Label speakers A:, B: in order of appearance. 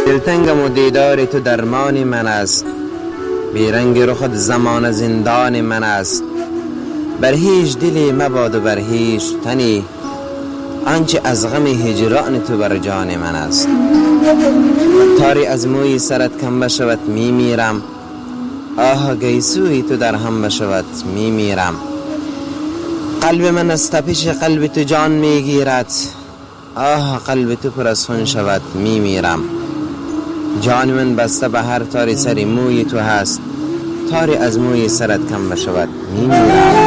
A: دلتنگم و دیدار تو درمان من است، بیرنگ رخت زمان زندان من است. بر هیچ دلی مباد و بر هیچ تنی، آنچه از غم هجران تو بر جان من است. تاری از موی سرت کم بشود می میرم، آه گیسوی تو در هم بشود می میرم. قلب من از تپش قلب تو جان می گیرد، آه قلب تو پر از خون شود می میرم. جان من بسته به هر تاری سری موی تو هست، تاری از موی سرت کم بشود می میرم.